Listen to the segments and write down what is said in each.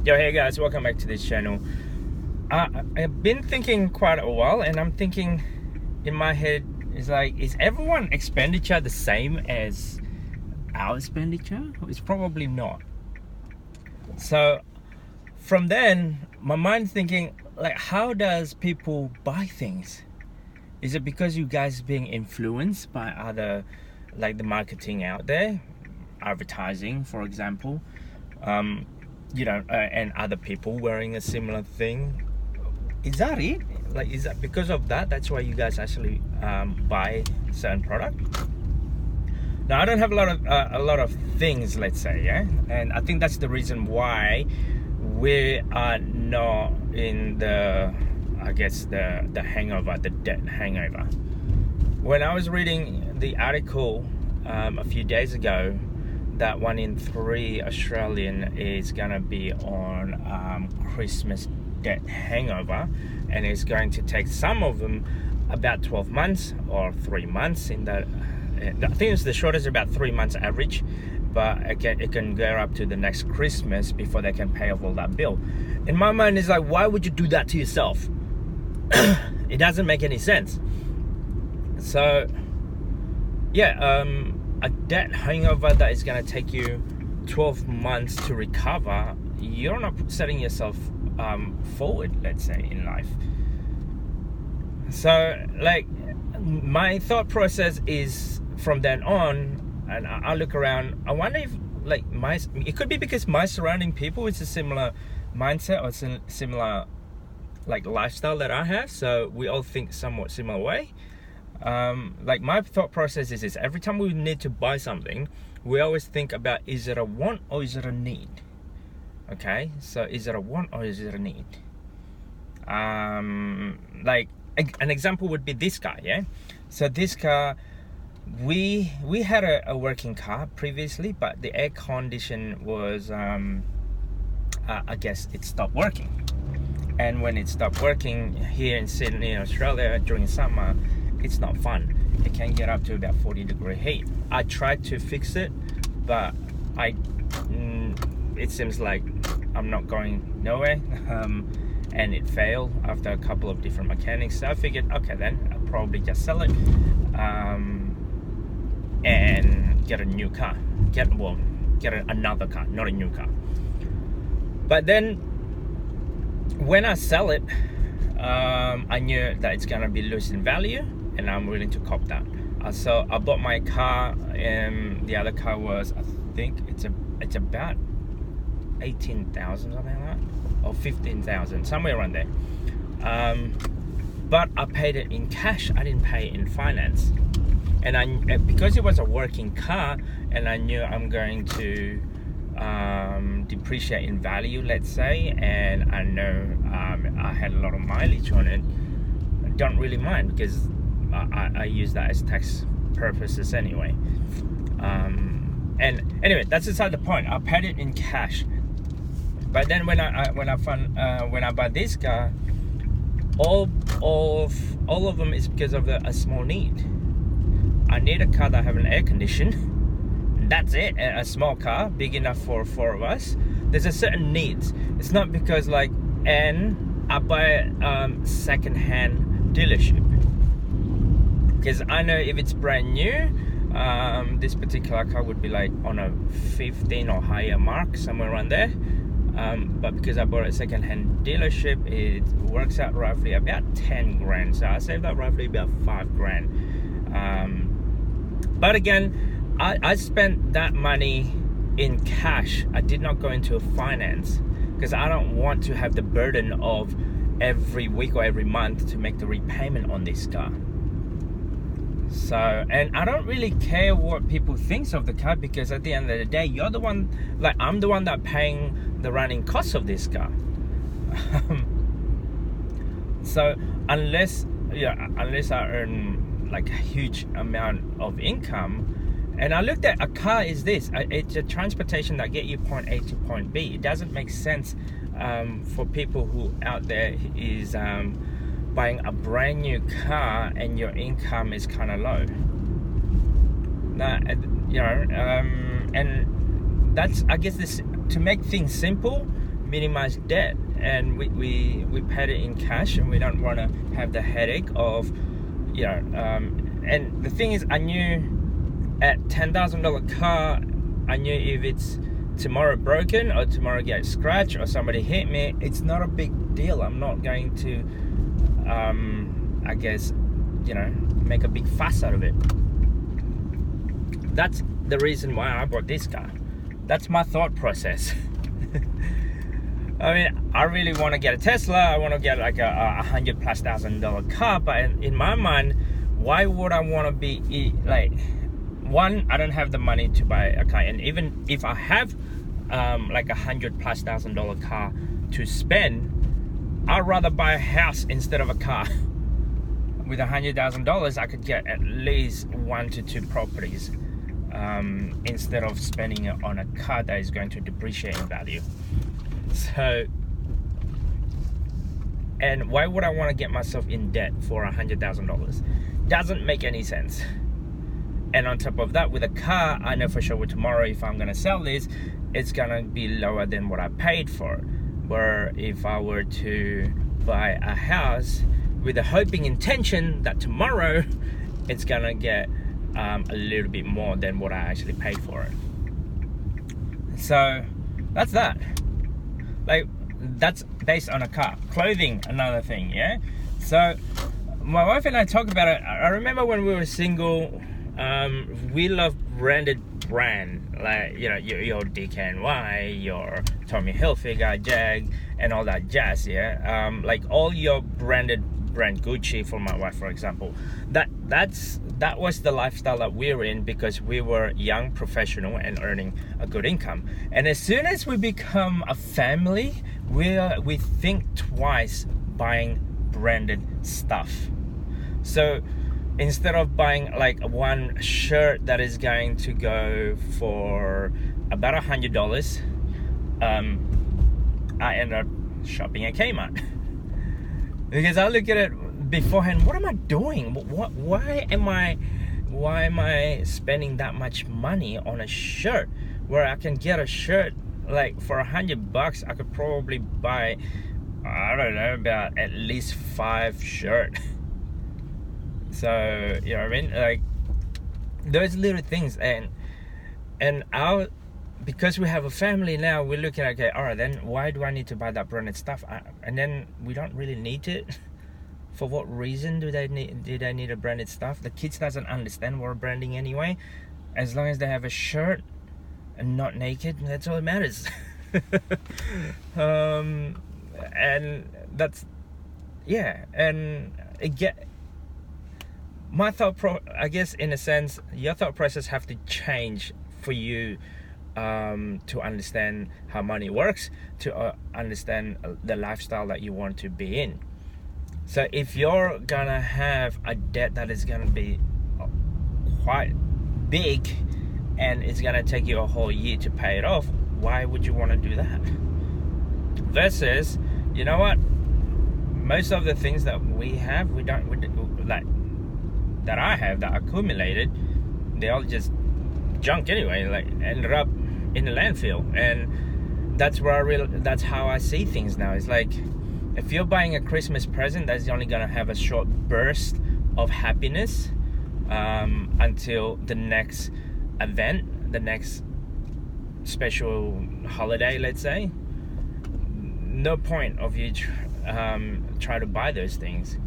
Yo, hey guys, welcome back to this channel. I've been thinking quite a while, and I'm thinking in my head, is everyone expenditure the same as our expenditure? It's probably not. So from then, my mind's thinking, how does people buy things? Is it because you guys being influenced by other, the marketing out there, advertising, for example? And other people wearing a similar thing. Is that it? Is that because of that? That's why you guys actually buy certain product. Now, I don't have a lot of things, let's say, yeah, and I think that's the reason why we are not in the hangover, the debt hangover. When I was reading the article a few days ago, that 1 in 3 Australian is gonna be on Christmas debt hangover, and it's going to take some of them about 12 months or 3 months. In that, I think it's the shortest, about 3 months average, but it can go up to the next Christmas before they can pay off all that bill. In my mind, it's like, why would you do that to yourself? It doesn't make any sense. So yeah, a debt hangover that is going to take you 12 months to recover, you're not setting yourself forward, let's say, in life. So my thought process is, from then on, and I look around, I wonder if it could be because my surrounding people is a similar mindset or similar lifestyle that I have, so we all think somewhat similar way. My thought process is this: every time we need to buy something, we always think about, is it a want or is it a need? Okay, so is it a want or is it a need? An example would be this car, yeah? So this car, we had a working car previously, but the air condition was, I guess it stopped working. And when it stopped working here in Sydney, Australia, during summer, it's not fun. It can get up to about 40-degree heat. I tried to fix it, but it seems like I'm not going nowhere. And it failed after a couple of different mechanics. So I figured, okay, then I'll probably just sell it and get a new car. Get another car, not a new car. But then when I sell it, I knew that it's gonna be losing value, and I'm willing to cop that. So I bought my car, and the other car was, I think it's about 18,000, something like that, or 15,000, somewhere around there. But I paid it in cash. I didn't pay it in finance, and because it was a working car, and I knew I'm going to depreciate in value, let's say, and I know I had a lot of mileage on it. I don't really mind, because I use that as tax purposes anyway. And anyway, that's beside the point. I paid it in cash. But then when I buy this car, all of them is because of a small need. I need a car that have an air condition. That's it. A small car, big enough for 4 of us. There's a certain needs. It's not because and I buy second-hand dealership, because I know if it's brand new, this particular car would be on a 15 or higher mark, somewhere around there. But because I bought a second-hand dealership, it works out roughly about 10 grand. So I saved up roughly about 5 grand. But again, I spent that money in cash. I did not go into finance, because I don't want to have the burden of every week or every month to make the repayment on this car. So, and I don't really care what people think of the car, because at the end of the day, you're the one, I'm the one that paying the running costs of this car. So unless I earn a huge amount of income, and I looked at a car is this, it's a transportation that get you point A to point B. It doesn't make sense for people who out there is buying a brand new car and your income is kind of low. Now, and that's, I guess, this, to make things simple, minimize debt, and we paid it in cash, and we don't want to have the headache of, and the thing is, I knew at $10,000 car, I knew if it's tomorrow broken or tomorrow gets scratched or somebody hit me, it's not a big deal. I'm not going to I guess, make a big fuss out of it. That's the reason why I bought this car. That's my thought process. I mean, I really want to get a Tesla. I want to get like a $100,000+ car, but in my mind, why would I want to be like, one, I don't have the money to buy a car, and even if I have like $100,000+ car to spend, I'd rather buy a house instead of a car. With $100,000, I could get at least 1 to 2 properties instead of spending it on a car that is going to depreciate in value. So, and why would I want to get myself in debt for $100,000? Doesn't make any sense. And on top of that, with a car, I know for sure with tomorrow, if I'm going to sell this, it's going to be lower than what I paid for. Where if I were to buy a house with a hoping intention that tomorrow it's going to get a little bit more than what I actually paid for it. So that's that. Like, that's based on a car. Clothing, another thing, yeah? So my wife and I talk about it. I remember when we were single, we love brand, like, your DKNY, your Tommy Hilfiger, Jag, and all that jazz, yeah? Like all your brand Gucci for my wife, for example. That was the lifestyle that we were in because we were young, professional, and earning a good income. And as soon as we become a family, we think twice buying branded stuff. So instead of buying like one shirt that is going to go for about $100, I end up shopping at Kmart. Because I look at it beforehand, what am I doing? Why am I spending that much money on a shirt where I can get a shirt like for $100? I could probably buy, I don't know, about at least 5 shirts. So, you know what I mean? Like, those little things, and because we have a family now, we're looking at, okay, all right, then why do I need to buy that branded stuff? And then we don't really need it. For what reason do they need a branded stuff? The kids doesn't understand what branding anyway. As long as they have a shirt and not naked, that's all that matters. And that's, yeah, and my I guess in a sense, your thought process have to change for you to understand how money works, to understand the lifestyle that you want to be in. So if you're gonna have a debt that is gonna be quite big and it's gonna take you a whole year to pay it off, why would you want to do that? Versus, you know what, most of the things that we have, like that I have that accumulated, they all just junk anyway, like ended up in the landfill. And that's how I see things now. It's like, if you're buying a Christmas present, that's only gonna have a short burst of happiness until the next event, the next special holiday, let's say. No point of you try to buy those things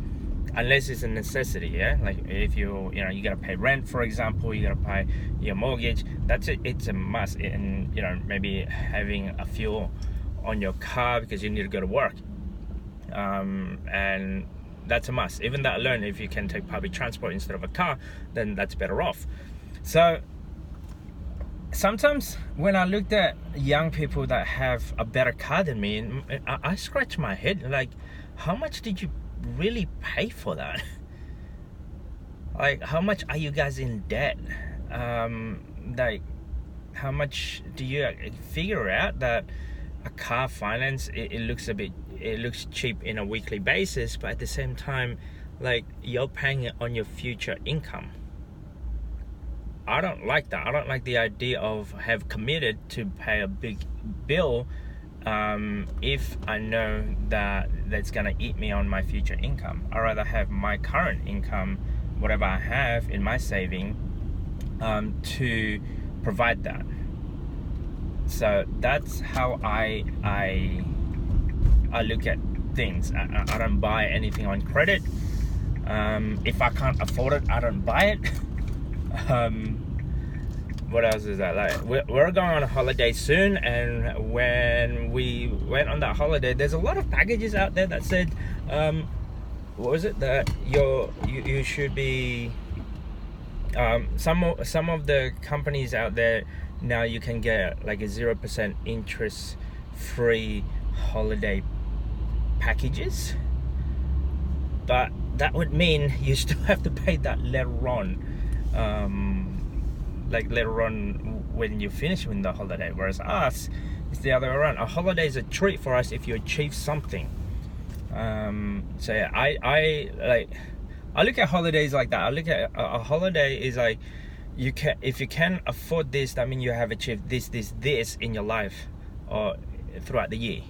unless it's a necessity, yeah? Like if you gotta pay rent, for example, you gotta pay your mortgage, it's a must. And maybe having a fuel on your car because you need to go to work, and that's a must. Even that alone, if you can take public transport instead of a car, then that's better off. So sometimes when I looked at young people that have a better car than me, I scratch my head, like, how much did you really pay for that? Like, how much are you guys in debt? Like, how much do you figure out that a car finance, it looks cheap in a weekly basis, but at the same time, like, you're paying it on your future income. I don't like that. I don't like the idea of have committed to pay a big bill if I know that that's gonna eat me on my future income. I'd rather have my current income, whatever I have in my saving, to provide that. So that's how I look at things. I don't buy anything on credit. If I can't afford it, I don't buy it. What else is that? Like, we're going on a holiday soon, and when we went on that holiday, there's a lot of packages out there that said, what was it, that you should be, some of the companies out there now, you can get like a 0% interest free holiday packages, but that would mean you still have to pay that later on, like later on when you finish with the holiday. Whereas us, it's the other way around. A holiday is a treat for us if you achieve something. So yeah, I look at holidays like that. I look at a holiday is like, if you can afford this, that means you have achieved this in your life or throughout the year.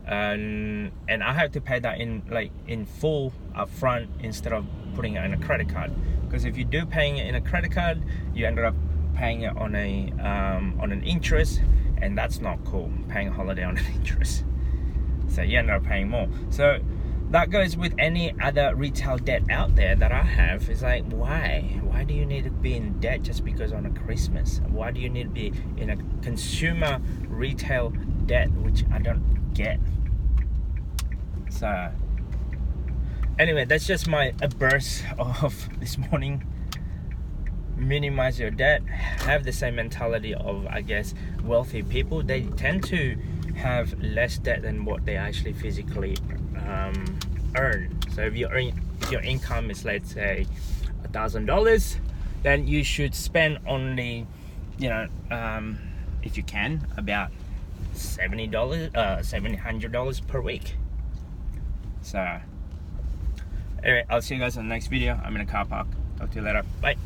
And I have to pay that in full upfront instead of putting it in a credit card. Because if you do paying it in a credit card, you ended up paying it on an interest, and that's not cool. Paying a holiday on an interest, so you end up paying more. So that goes with any other retail debt out there that I have. It's like, why do you need to be in debt just because on a Christmas? Why do you need to be in a consumer retail debt, which I don't get? So anyway, that's just a burst of this morning. Minimize your debt. Have the same mentality of, I guess, wealthy people. They tend to have less debt than what they actually physically earn. So if your income is, let's say, $1,000, then you should spend only, if you can, about $700 per week. So anyway, I'll see you guys in the next video. I'm in a car park. Talk to you later. Bye.